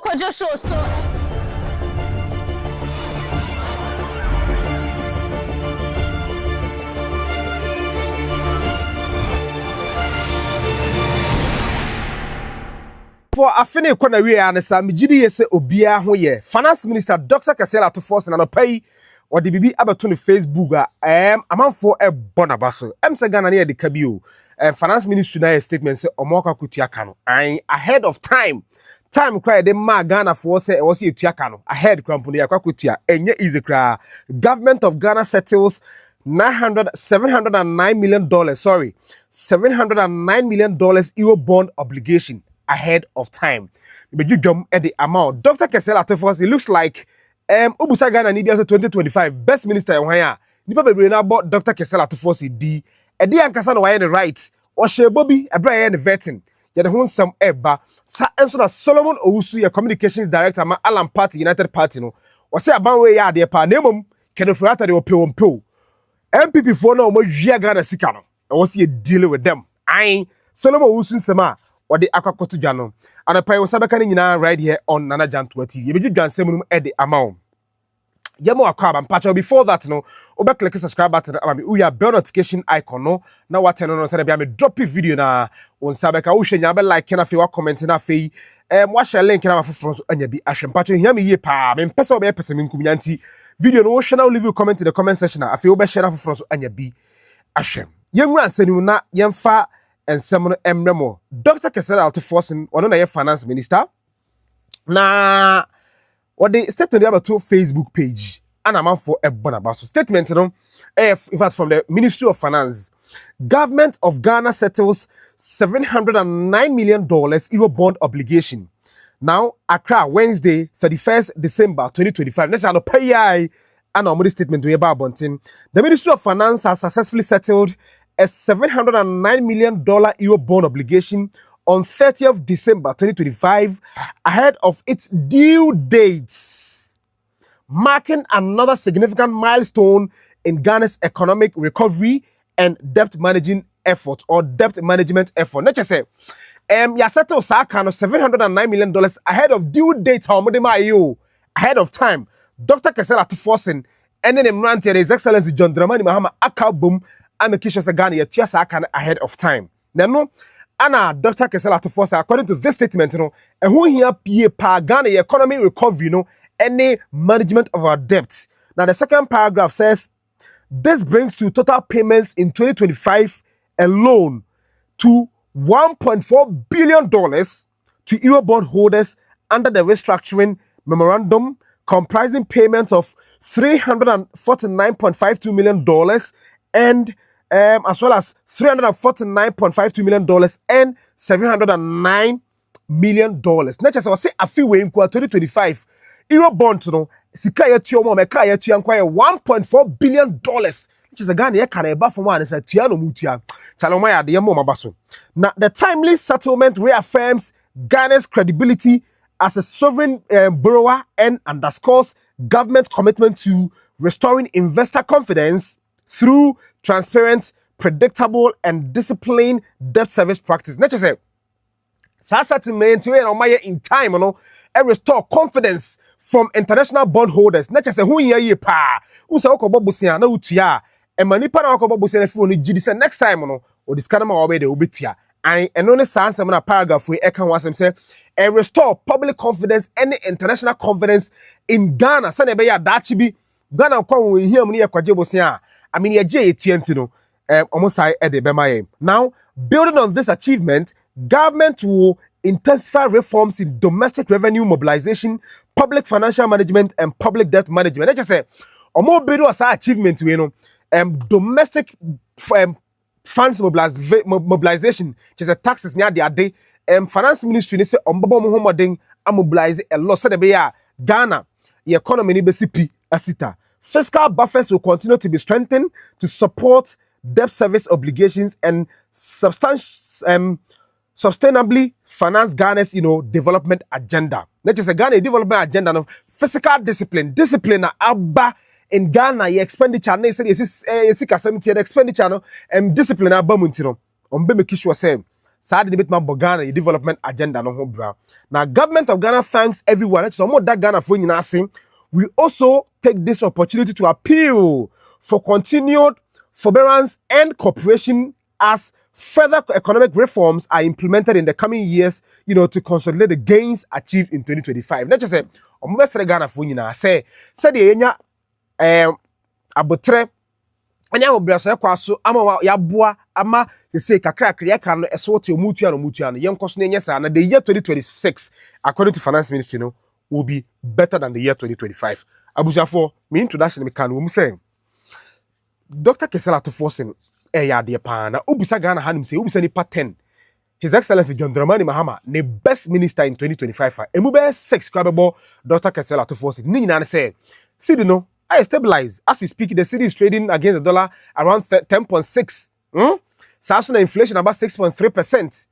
kwajo show so. For afine kwana we an Sammy Gyamfi obia ho ye finance minister Dr. Atto Forson no pay or the bibi abato no Facebook amanfo e bonabaso say Ghana na de kabio finance ministry na statement say omoka kutua kano ahead of time cry de ma Ghana for say e was etua kano ahead krampo de yakwa kutua enye easy kra government of Ghana settles $709 million $709 million euro bond obligation ahead of time. But you jump at the amount. Dr. Atto Forson, it looks like Obusa Ghana Nibia 2025 best minister where nipa bebre na about Dr. Atto Forson di edi ankasa no why the right or she Bobby abra the vetting ya the hun some eba sa enso na Solomon Owusu ya communications director ma Alam Party United Party no o say aban we ya de pa na mom kenofrata de opewompew MPP for no mo hwia Ghana sika no e was ye deal with them Solomon Owusu nsema or the aquacotu jano. And a pay was sabacani right here on Nana Jantua TV. You can send at the amount. Yamo Akab and Pacho before that, no, over click subscribe button. We have bell notification icon. No, now what I know, I am drop a video na on Sabaka Ocean. Yabe like, can I feel comment in a fee? Watch a link in our front and you be Ashen Pacho. Hear me ye pa. I'm person be person in community video. No, shall I leave you comment in the comment section. I feel be share for front and you be Ashen. Young man, send you na yamfa. And someone emremo Dr. Atto Forson one na finance minister na what the statement about to Facebook page and amount for a bonabaso statement no in fact from the Ministry of Finance. Government of Ghana settles $709 million euro bond obligation. Now Accra Wednesday 31st December 2025 next ano pay and our statement we about bontin. The Ministry of Finance has successfully settled a $709 million euro bond obligation on 30th December 2025 ahead of its due dates, marking another significant milestone in Ghana's economic recovery and debt management effort. Not just say, ya settle sakano $709 million ahead of due date. Ahead of time. Dr. Atto Forson and then His Excellency John Dramani Mahama Akabum. I'm a kisha Ghana ya tiasa can ahead of time. Now, Anna Dr. Atto Forson, according to this statement, and who here pay pa Ghana economy recovery, any management of our debts. Now, the second paragraph says this brings to total payments in 2025 alone to $1.4 billion to euro bond holders under the restructuring memorandum, comprising payments of $349.52 million and as well as $349.52 million and $709 million. Not just I say a few way in 2025 euro bond no sika ya tuo mo meka ya tuan kwa $1.4 billion, which is a Ghana ya kana eba for one is a tuano mutua chaloma ya de mo mabaso. Now the timely settlement reaffirms Ghana's credibility as a sovereign borrower and underscores government commitment to restoring investor confidence through transparent, predictable, and disciplined debt service practice. Not just say, in time, and restore confidence from international bondholders. Not just say, who ye pa, who say, Okobobusia, no tia, and Manipa Okobobusia, phone, GDC next time, or this kind of way they will be tia. And only sans a paragraph we can was say, and restore public confidence and international confidence in Ghana. Sanebeya Dachibi. Ghana kwa here muni kwajebosia I mean ye J20 almost at the bemaye. Now, building on this achievement, government will intensify reforms in domestic revenue mobilization, public financial management, and public debt management. Let's just say, more build us achievement domestic funds mobilization, just a taxes near the day. Finance ministry they say Muhammadin mobilize a lot. So the Ghana, the economy ni besipi asita. Fiscal buffers will continue to be strengthened to support debt service obligations and sustainably finance Ghana's development agenda. Not just a Ghana development agenda of physical discipline abba in Ghana expenditure na say expenditure and discipline abba muntino ombe mekisho say Sad debate man Ghana development agenda no ho bra. Now government of Ghana thanks everyone. So more that Ghana for you saying we also take this opportunity to appeal for continued forbearance and cooperation as further economic reforms are implemented in the coming years, to consolidate the gains achieved in 2025. Let's just say, Ghana for you say the abotre anya obraso ekwaso ama ya boa ama se kakra ya kan no eso te omutua no yenkoso na nyesa na the year 2026 according to finance ministry will be better than the year 2025. Abusiafo me introduction me kan wo mu say Dr. Atto Forson ya de pa na obusa Ghana hanim say obusa ni pa 10 His Excellency John Dramani Mahama the best minister in 2025 emu be 6 kwabebo Dr. Atto Forson ni nyina say see no I stabilize. As we speak, the city is trading against the dollar around 10.6. Sasuna inflation about 6.3%.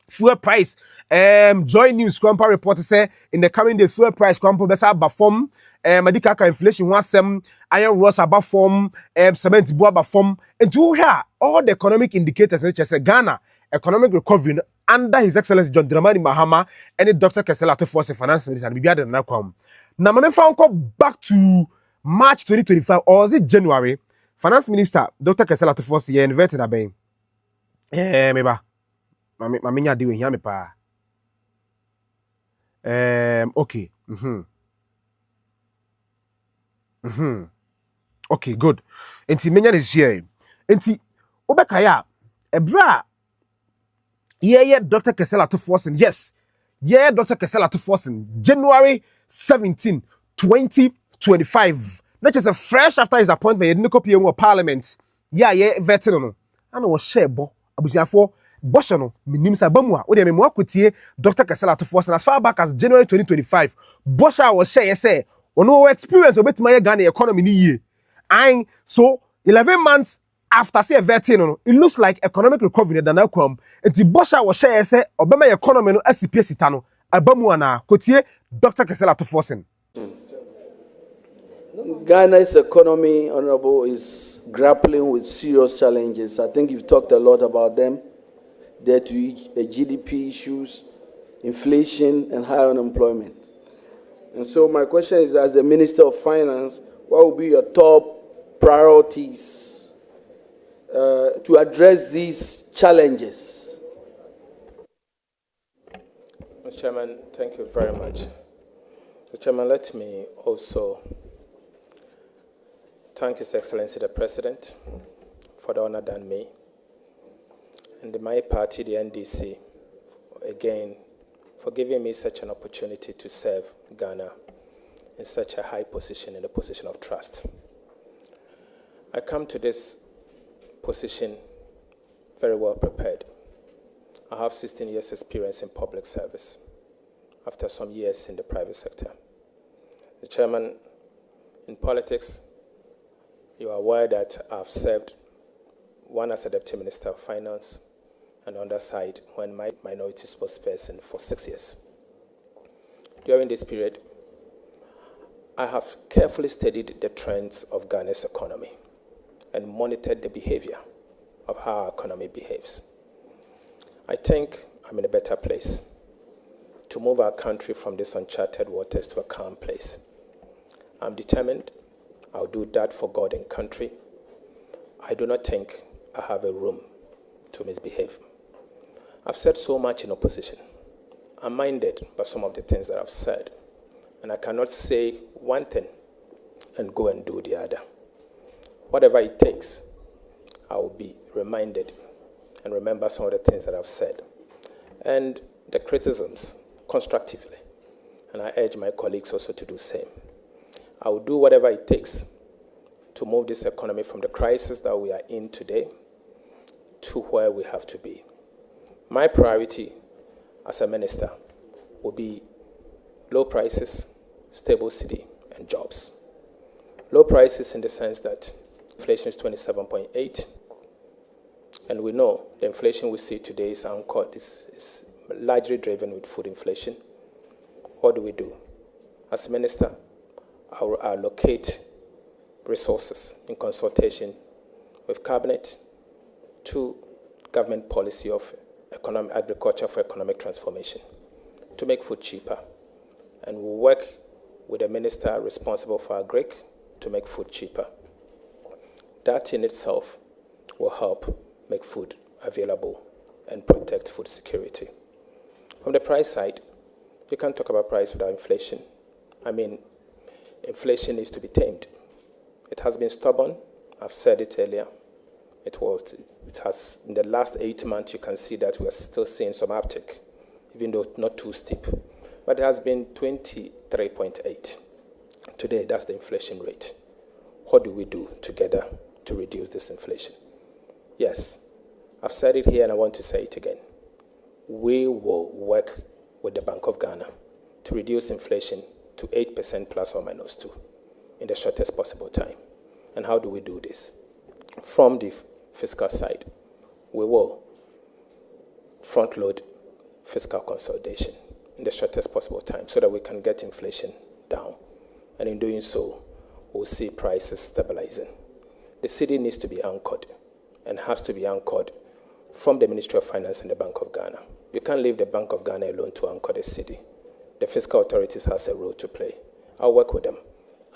Fuel price. Joy News Kwampa report say in the coming days, fuel price Kwampa besa abafom. Madikaka inflation was some iron rods abafom. Cement boa abafom. And to hear all the economic indicators, such as Ghana economic recovery under His Excellency John Dramani Mahama and Dr. Atto Forson Finance Minister and Bibiada Nakwam. Now, my found back to March 2025 or was it January? Finance Minister Dr. Atto Forson invited a bay. Meba. Maminya doing here, me pa. Okay. Okay, good. Enti menya is here. Enti obekaya ebra. Yeah, Dr. Atto Forson. Yes. Yeah, Dr. Atto Forson. January 17, 2025. Not just a fresh after his appointment, he didn't copy of parliament. Yeah, veteran. I know what share bo. Abusiafo Boshano, Minimsa Bamwa, or the Memoakutie, Dr. Atto Forson as far back as January 2025. Bosha was share, say, or no experience of my Ghana economy year. And so 11 months after say a veteran, it looks like economic recovery than outcome. And the Bosha was share, say, Obama economy no SCP Sitano, Abamuana, Kotie, Dr. Atto Forson. Ghana's economy, Honorable, is grappling with serious challenges. I think you've talked a lot about them. There to GDP issues, inflation, and high unemployment. And so my question is, as the Minister of Finance, what will be your top priorities to address these challenges? Mr. Chairman, thank you very much. Mr. Chairman, let me also thank His Excellency the President for the honor done me, and my party, the NDC, again, for giving me such an opportunity to serve Ghana in such a high position, in a position of trust. I come to this position very well prepared. I have 16 years experience in public service after some years in the private sector. The Chairman, in politics, you are aware that I've served one as a Deputy Minister of Finance and on the side when my minority spokesperson for 6 years. During this period, I have carefully studied the trends of Ghana's economy and monitored the behavior of how our economy behaves. I think I'm in a better place to move our country from these uncharted waters to a calm place. I'm determined. I'll do that for God and country. I do not think I have a room to misbehave. I've said so much in opposition. I'm minded by some of the things that I've said, and I cannot say one thing and go and do the other. Whatever it takes, I will be reminded and remember some of the things that I've said. And the criticisms, constructively. And I urge my colleagues also to do the same. I will do whatever it takes to move this economy from the crisis that we are in today to where we have to be. My priority as a minister will be low prices, stable city, and jobs. Low prices in the sense that inflation is 27.8, and we know the inflation we see today is largely driven with food inflation. What do? As a minister, I will allocate resources in consultation with Cabinet to government policy of agriculture for economic transformation, to make food cheaper. And we'll work with the minister responsible for agric to make food cheaper. That in itself will help make food available and protect food security. From the price side, you can't talk about price without inflation. I mean, inflation needs to be tamed. It has been stubborn. I've said it earlier. It has, in the last 8 months, you can see that we are still seeing some uptick, even though not too steep. But it has been 23.8. Today, that's the inflation rate. What do we do together to reduce this inflation? Yes, I've said it here and I want to say it again. We will work with the Bank of Ghana to reduce inflation to 8% plus or minus 2 in the shortest possible time. And how do we do this? From the fiscal side, we will front load fiscal consolidation in the shortest possible time so that we can get inflation down. And in doing so, we'll see prices stabilizing. The city needs to be anchored and has to be anchored from the Ministry of Finance and the Bank of Ghana. You can't leave the Bank of Ghana alone to anchor the city. The fiscal authorities has a role to play. I'll work with them.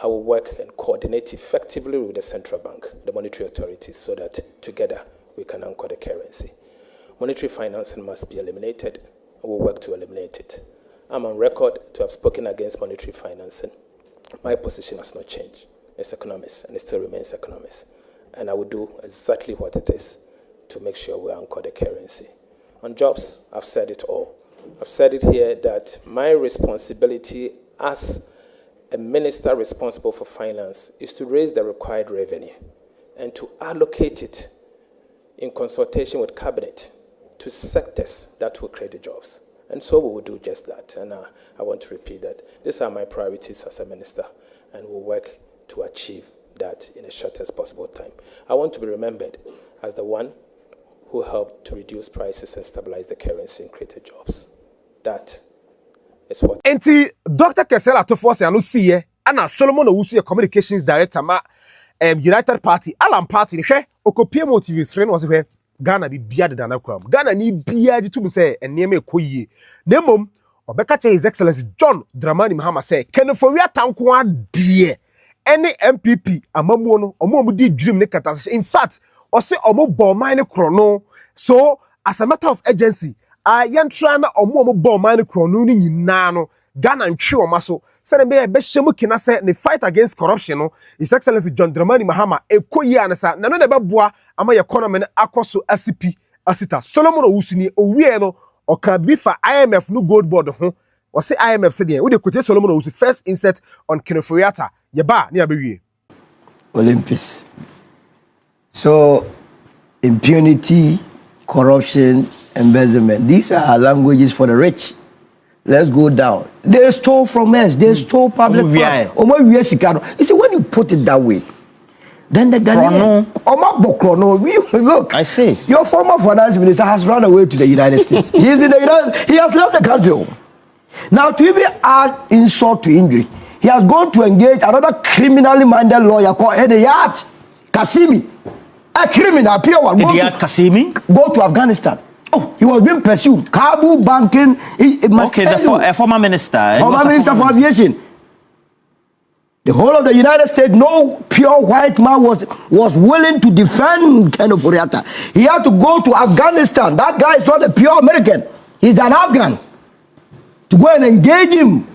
I will work and coordinate effectively with the central bank, the monetary authorities, so that together we can anchor the currency. Monetary financing must be eliminated, and we'll work to eliminate it. I'm on record to have spoken against monetary financing. My position has not changed. It's economist, and it still remains economist. And I will do exactly what it is to make sure we anchor the currency. On jobs, I've said it all. I've said it here that my responsibility as a minister responsible for finance is to raise the required revenue and to allocate it in consultation with cabinet to sectors that will create the jobs. And so we will do just that. And I want to repeat that. These are my priorities as a minister, and we'll work to achieve that in the shortest possible time. I want to be remembered as the one who helped to reduce prices and stabilize the currency and create jobs. That is what. Enti Dr. Kesel Atto Forson anu siye ana Solomon Owusu communications director ma United Party Alam Party hwe okopie motive strain was hwe Ghana bi bia de na kwam Ghana ni bia di tum say enema ekoyie na mom obeka che his excellency John Dramani Mahama say kenefowia tanko ade any MPP amamuo no omo di dream ne kata in fact o say omo bo man ne krono so as a matter of urgency yentra na omo bo man ne krono ni nyina no Ghana ntwe o maso say na be hyemu kina say the fight against corruption no his excellency John Dramani Mahama ekoyi anasa na no na beboa ama economy ne akoso asipi asita Solomon Owusu ni owie no okabi fa IMF no gold board ho o say IMF say dey we dey quote Solomon Owusu first insert on Keneforiata yeba ne abewie Olympus. So impunity, corruption, embezzlement, these are languages for the rich. Let's go down. They stole from us. They stole public funds. You see, when you put it that way, then the Ghanaian, look, I see. Your former finance minister has run away to the United States. He's in the United. He has left the country. Now, to even add insult to injury, he has gone to engage another criminally minded lawyer called Edeyat Kasimi. A criminal, pure one. Edeyat Kasimi? Go to Afghanistan. Oh, he was being pursued. Kabul banking. Okay, a former minister. Former minister for aviation. The whole of the United States, no pure white man was willing to defend Keneforiata. He had to go to Afghanistan. That guy is not a pure American. He's an Afghan. To go and engage him.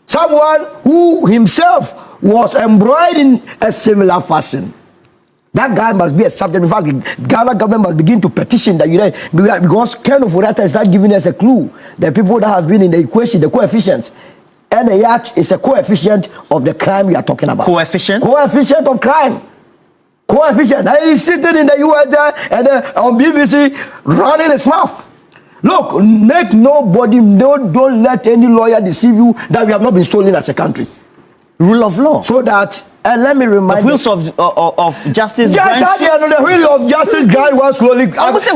Someone who himself was embroidered in a similar fashion. That guy must be a subject. In fact, the Ghana government must begin to petition the United because Keneforiata is not giving us a clue. The people that has been in the equation, the coefficients. And the yacht is a coefficient of the crime we are talking about. Coefficient? Coefficient of crime. Coefficient. And he's sitting in the US there and on BBC running his mouth. Look, make nobody, don't let any lawyer deceive you that we have not been stolen as a country. Rule of law. So that, and let me remind you. The wheels of justice. Yes, the wheels of justice grind was slowly. I would say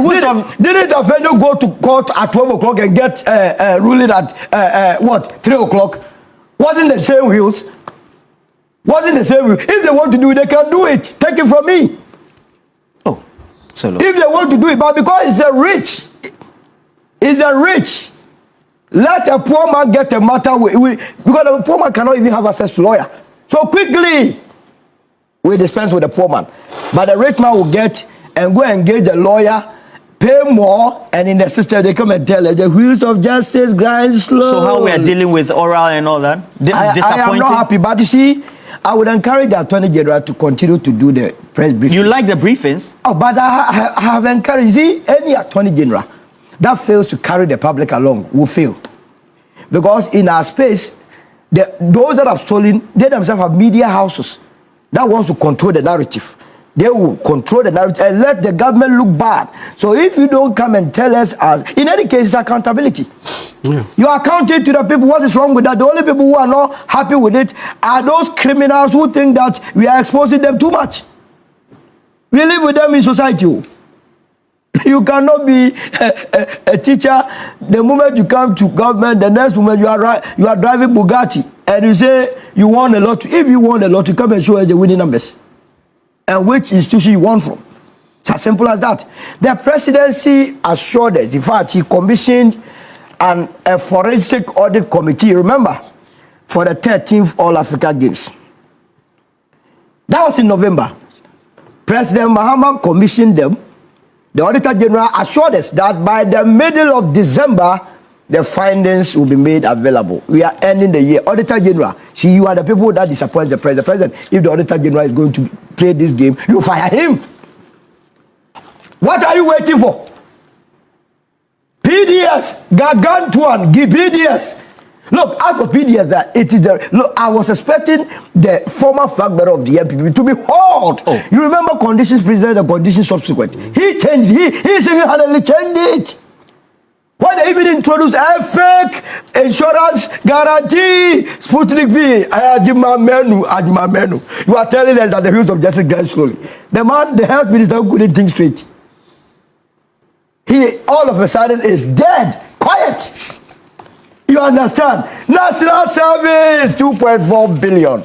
didn't the vendor go to court at 12 o'clock and get ruling at what, 3 o'clock? Wasn't the same wheels? Wasn't the same wheels? If they want to do it, they can do it. Take it from me. Oh, so low. If they want to do it, but because it's a rich, It's the rich. Let a poor man get a matter because the poor man cannot even have access to lawyer. So quickly, we dispense with the poor man. But the rich man will get and go engage a lawyer, pay more, and in the system they come and tell us the wheels of justice grind slow. So how we are dealing with oral and all that? I am not happy, but you see, I would encourage the Attorney General to continue to do the press briefings. You like the briefings? Oh, but I have encouraged, see, any Attorney General that fails to carry the public along will fail. Because in our space, those that have stolen, they themselves have media houses that wants to control the narrative. They will control the narrative and let the government look bad. So if you don't come and tell us, in any case, it's accountability. Yeah. You are accounting to the people. What is wrong with that? The only people who are not happy with it are those criminals who think that we are exposing them too much. We live with them in society. You cannot be a teacher. The moment you come to government, the next moment you are driving Bugatti and you say you won a lot. If you won a lot, you come and show us the winning numbers and which institution you won from. It's as simple as that. The presidency assured us. In fact, he commissioned a forensic audit committee. Remember, for the 13th All Africa Games. That was in November. President Mahama commissioned them. The Auditor General assured us that by the middle of December, the findings will be made available. We are ending the year. Auditor General, see, you are the people that disappoint the President. President, if the Auditor General is going to play this game, you fire him. What are you waiting for? PDS, Gargantuan, give PDS. Look, as for PDS, that it is the look. I was expecting the former flag bearer of the MPP to be hauled. Oh. You remember conditions president and conditions subsequent. He changed. He single-handedly changed it. Why they even introduce a fake insurance guarantee? Sputnik V, Ajima Menu. You are telling us that the wheels of justice grind slowly. The man, the health minister, who couldn't think straight. He all of a sudden is dead. Quiet. You understand? National Service, 2.4 billion.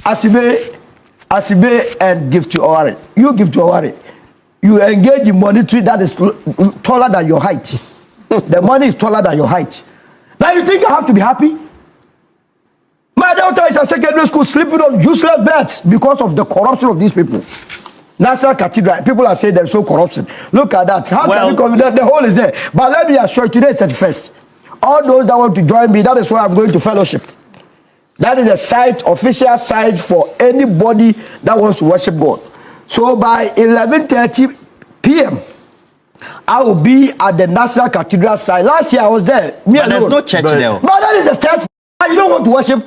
Asibe and give to Owari. You give to Owari. You engage in monetary that is taller than your height. The money is taller than your height. Now you think I have to be happy? My daughter is at secondary school sleeping on useless beds because of the corruption of these people. National Cathedral, people are saying there's no corruption. Look at that. How can we confident the whole is there? But let me assure you, today is 31st. All those that want to join me, that is why I'm going to fellowship. That is a site, official site for anybody that wants to worship God. So by 11:30 p.m., I will be at the National Cathedral site. Last year I was there. But there's no church there. But that is a church. You don't want to worship.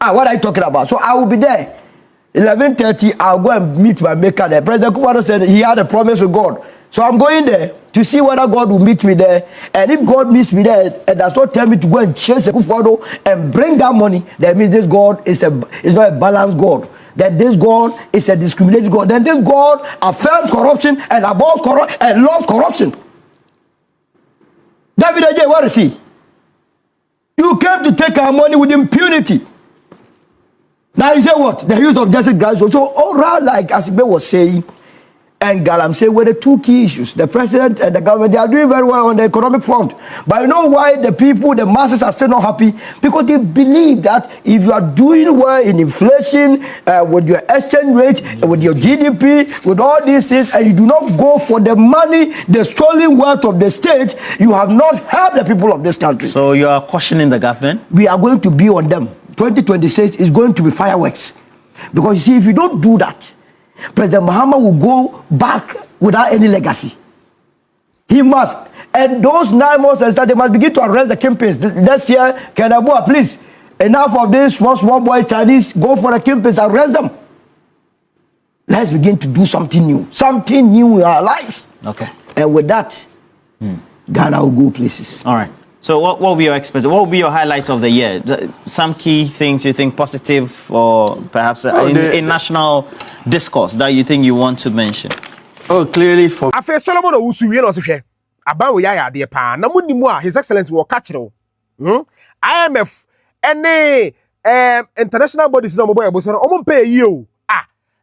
What are you talking about? So I will be there. 11:30, I'll go and meet my maker there. President Kufuor said he had a promise with God. So I'm going there to see whether God will meet me there. And if God meets me there and does not tell me to go and chase the Kufuor and bring that money, that means this God is not a balanced God. That this God is a discriminating God. Then this God affirms corruption and abhors corruption and loves corruption. David Ajay, what is he? You came to take our money with impunity. Now you say what? The use of justice grounds. So all right, like Asibe was saying, and Galam say were the two key issues. The president and the government, they are doing very well on the economic front. But you know why the people, the masses are still not happy? Because they believe that if you are doing well in inflation, with your exchange rate, with your GDP, with all these things, and you do not go for the money, the stolen wealth of the state, you have not helped the people of this country. So you are cautioning the government? We are going to be on them. 2026 is going to be fireworks. Because you see, if you don't do that, President Mahama will go back without any legacy. He must. And those 9 months and they must begin to arrest the kingpins. This year, Kenabua, please, enough of this small boy Chinese, go for the kingpins, arrest them. Let's begin to do something new. Something new in our lives. Okay. And with that, Ghana will go places. All right. So what will be your expectation? What will be your highlights of the year? Some key things you think positive or perhaps in national discourse that you think you want to mention? Oh, clearly for... Afe Solomon Owusu, we know, Abawo ya de pa. Na munimu a His Excellency will catch you. IMF, any international bodies no boy, but pay you.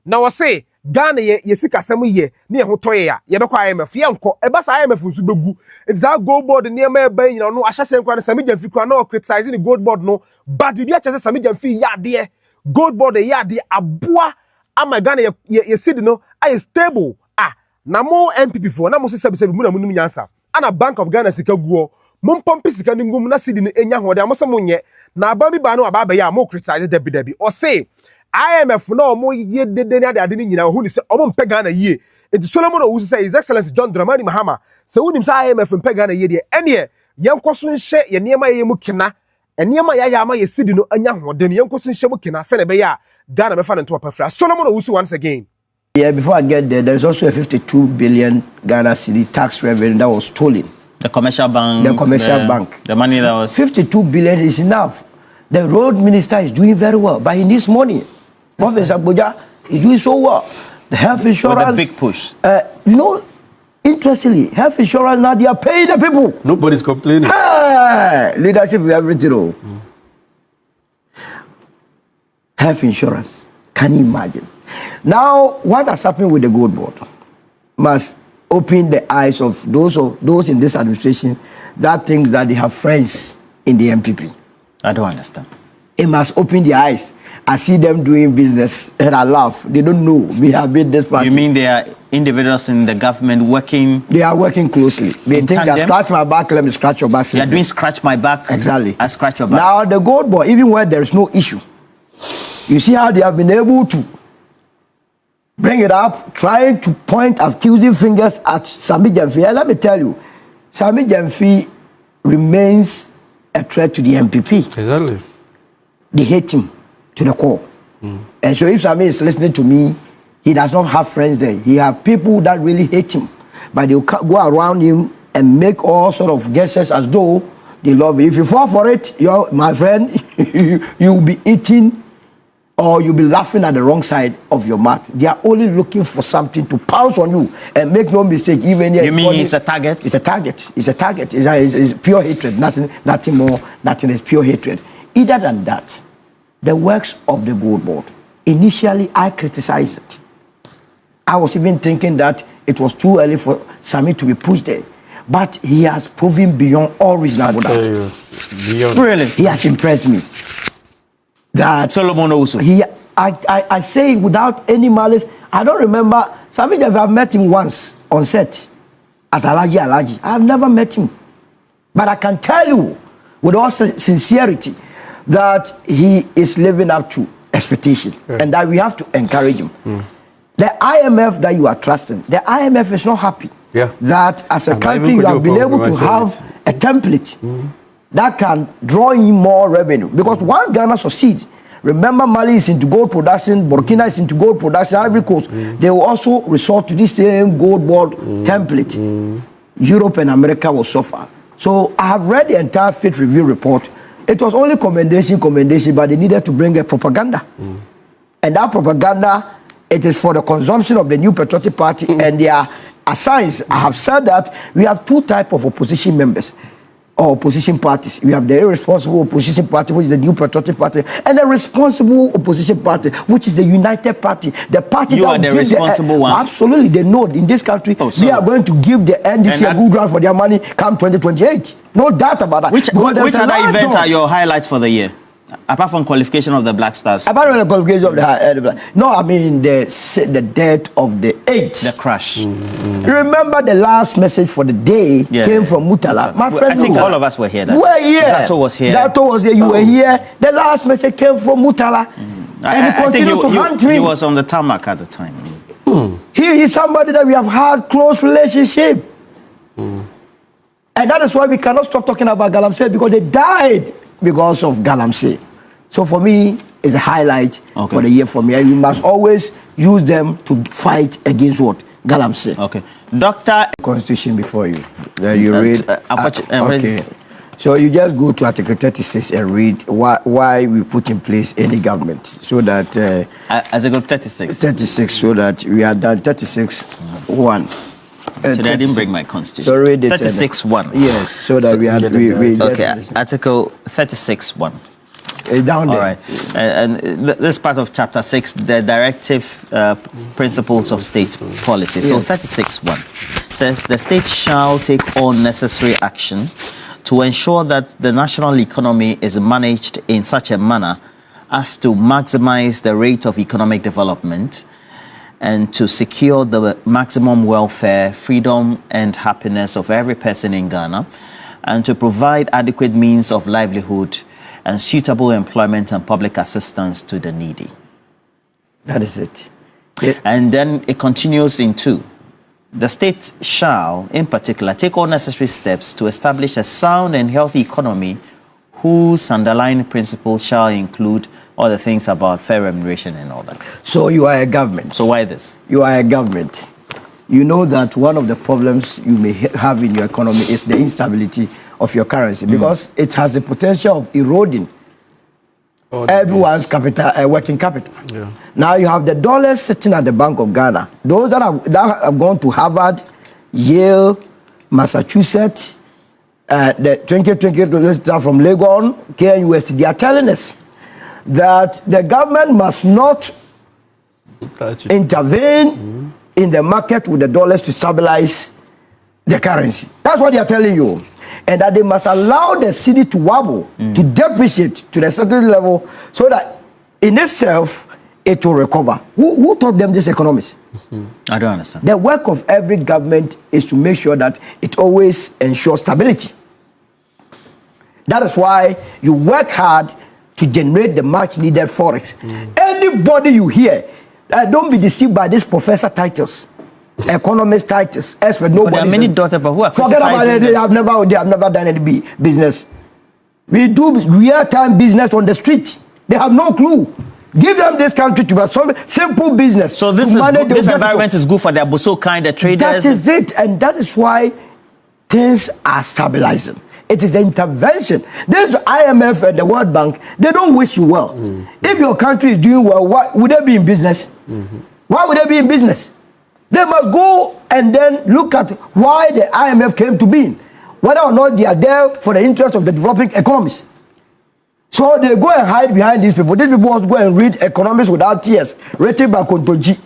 Now I say, Ghana ye sika semu ye ne ho toye ya ye bekwa IMF ye nko e ba sa IMF nsu begu za gold board ne ma e ban nyina no ahyase nkwa Sammy Gyamfi kwa na criticize the gold board no but bibi a chese Sammy Gyamfi ya de gold board ya de aboa ama Ghana ye seed no ay stable na mo MPP for na mo se mu na munum nyansa ana Bank of Ghana sika guo mo pompi sika ngum na seed no enya ho de amoso mo nye na aba bi ba no aba ya mo criticize debi o say IMF no mo ye dede na ade ni nyina hu ni se omo mpe Ghana yie enti Solomon Owusu say His Excellency John Dramani Mahama se wunim sa IMF mpe Ghana yie de ene yenkoso nhye ye niema ye mu kina eniema ya ama ye sidi no anya hoden yenkoso nhye mu kina se ne be ya Ghana be fa ne to pafra Solomon Owusu once again. Yeah, before I get there's also a 52 billion Ghana cedi tax revenue that was stolen. The commercial bank. The money that was 52 billion is enough. The road minister is doing very well, but he needs money. Professor Abuja is doing so well. The health insurance. With a big push. You know, interestingly, health insurance now they are paying the people. Nobody's complaining. Hey, leadership is everything. Health insurance. Can you imagine? Now, what has happened with the gold board must open the eyes of those in this administration that thinks that they have friends in the MPP. I don't understand. It must open their eyes. I see them doing business and I laugh. They don't know we have been this party. You mean they are individuals in the government working? They are working closely. They think that scratch my back, let me scratch your back. They are doing scratch my back. Exactly. I scratch your back. Now the gold board, even where there is no issue, you see how they have been able to bring it up, trying to point accusing fingers at Sammy Gyamfi. And let me tell you, Sammy Gyamfi remains a threat to the MPP. Exactly. They hate him to the core. And so if Sammy is listening to me, he does not have friends there. He has people that really hate him. But they'll go around him and make all sort of gestures as though they love him. If you fall for it, my friend, you'll be eating or you'll be laughing at the wrong side of your mouth. They are only looking for something to pounce on you. And make no mistake, even you mean it's a target? It's a target. It's a target. It's pure hatred. Nothing more. Nothing is pure hatred. Either than that, the works of the gold board. Initially, I criticized it. I was even thinking that it was too early for Sammy to be pushed there. But he has proven beyond all reasonable doubt. Really? He has impressed me. That Solomon also. I say without any malice, I don't remember. Sammy Gyamfi, I've met him once on set at Alaji. I've never met him. But I can tell you with all sincerity that he is living up to expectation and that we have to encourage him. The IMF that you are trusting, the IMF is not happy that as a country you have been able to have a template that can draw in more revenue. Because once Ghana succeeds, remember Mali is into gold production, Burkina is into gold production, Ivory Coast, they will also resort to this same gold board template. Europe and America will suffer. So I have read the entire Fit Review report. It was only commendation, but they needed to bring a propaganda. And that propaganda, it is for the consumption of the new patriotic party and their assigns. I have said that we have two types of opposition members or opposition parties. We have the irresponsible opposition party, which is the new patriotic party, and the responsible opposition party, which is the united party. The party you that are the responsible one. Absolutely, they know in this country we are going to give the NDC a good run for their money come 2028. No doubt about that. Which other events are your highlights for the year? Apart from qualification of the Black Stars. Apart from the qualification of the Black. No, I mean the death of the 8. The crash. Remember the last message for the day came from Mutala. My friend, I think all of us were here. We were here. Zato was here. Zato was here. You were here. The last message came from Mutala. And he continues to hunt me. He was on the tarmac at the time. He is somebody that we have had close relationship. And that is why we cannot stop talking about Galamsey, because they died because of Galamsey. So for me, it's a highlight for the year for me. And you must always use them to fight against what? Galamsey. Okay. Doctor... Constitution before you. You read... okay. So you just go to Article 36 and read why we put in place any government. So that... Article 36? 36, so that we are done. 36(1). Today I didn't bring my constitution. So read it. 36(1). Yes, so that we are... Okay, Article 36(1). down there. All right. And this part of Chapter 6, the directive principles of state policy. So 36.1 says the state shall take all necessary action to ensure that the national economy is managed in such a manner as to maximize the rate of economic development and to secure the maximum welfare, freedom, and happiness of every person in Ghana, and to provide adequate means of livelihood and suitable employment and public assistance to the needy. That is it. And then it continues in 2. The state shall, in particular, take all necessary steps to establish a sound and healthy economy whose underlying principles shall include all the things about fair remuneration and all that. So you are a government. So why this? You are a government. You know that one of the problems you may have in your economy is the instability of your currency, because it has the potential of eroding everyone's capital, working capital. Yeah. Now you have the dollars sitting at the Bank of Ghana. Those that have gone to Harvard, Yale, Massachusetts, the 2020 stuff from Legon, KNUST, they are telling us that the government must not intervene in the market with the dollars to stabilize the currency. That's what they are telling you. And that they must allow the city to wobble, to depreciate to a certain level, so that in itself, it will recover. Who taught them this economics? I don't understand. The work of every government is to make sure that it always ensures stability. That is why you work hard to generate the much needed forex. Anybody you hear, don't be deceived by these professor titles, economist titles, expert. Nobody. There are many doctors, but who are forget about it. They have never done any business. We do real-time business on the street. They have no clue. Give them this country to solve simple business. So this environment is good for the Aboso kind of traders. That is it, and that is why things are stabilizing. It is the intervention. This IMF and the World Bank, they don't wish you well. If your country is doing well, why would they be in business? Why would they be in business? They must go and then look at why the IMF came to being, whether or not they are there for the interest of the developing economies. So they go and hide behind these people. These people want to go and read Economics Without Tears, written by Kontoji,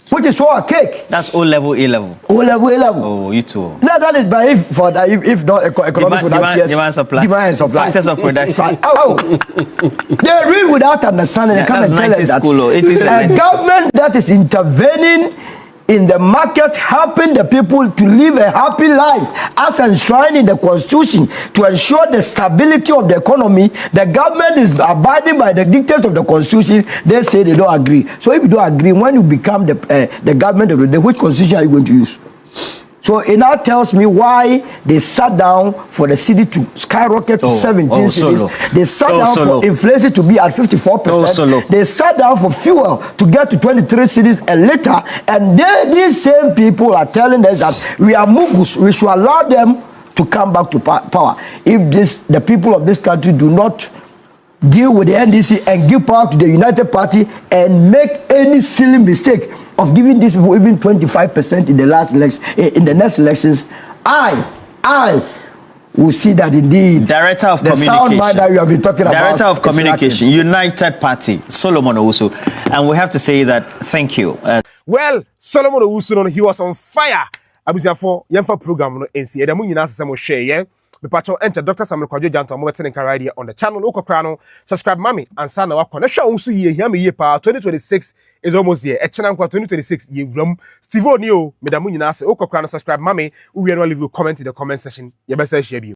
which is so archaic. That's O-level, A-level. O-level, A-level. Oh, you too. No, that is by if not Economics Without Tears. Demand supply. Demand and supply. Factors of production. They read without understanding. They come and tell us that. It is a government that is intervening in the market, helping the people to live a happy life as enshrined in the Constitution to ensure the stability of the economy. The government is abiding by the dictates of the Constitution. They say they don't agree. So if you don't agree, when you become the government of the day, which Constitution are you going to use? So it now tells me why they sat down for the city to skyrocket to 17 cities. They sat down for inflation to be at 54%. They sat down for fuel to get to 23 cities a liter. And these same people are telling us that we are mugus. We should allow them to come back to power. If the people of this country do not deal with the NDC and give power to the United Party and make any silly mistake of giving these people even 25% in the last election, in the next elections, I will see that indeed Director of the sound mind that we have been talking about. Director of Communication, United Party, Solomon Owusu. And we have to say that thank you. Well, Solomon Owusu, he was on fire. Abusiafo yemfa program no NC edamu nyina asem share ye me pacho enter Dr. Samuel Kwadwo Janto mo betene kan right here on the channel okokra no subscribe mami ansa na wakọ na hwa unsu ye hia me ye pa 2026 is almost here echena nkwa 2026 ye wuram Steve Oni o medamu nyina ase okokra no subscribe mami uwie no leave a comment in the comment section ye besa share bi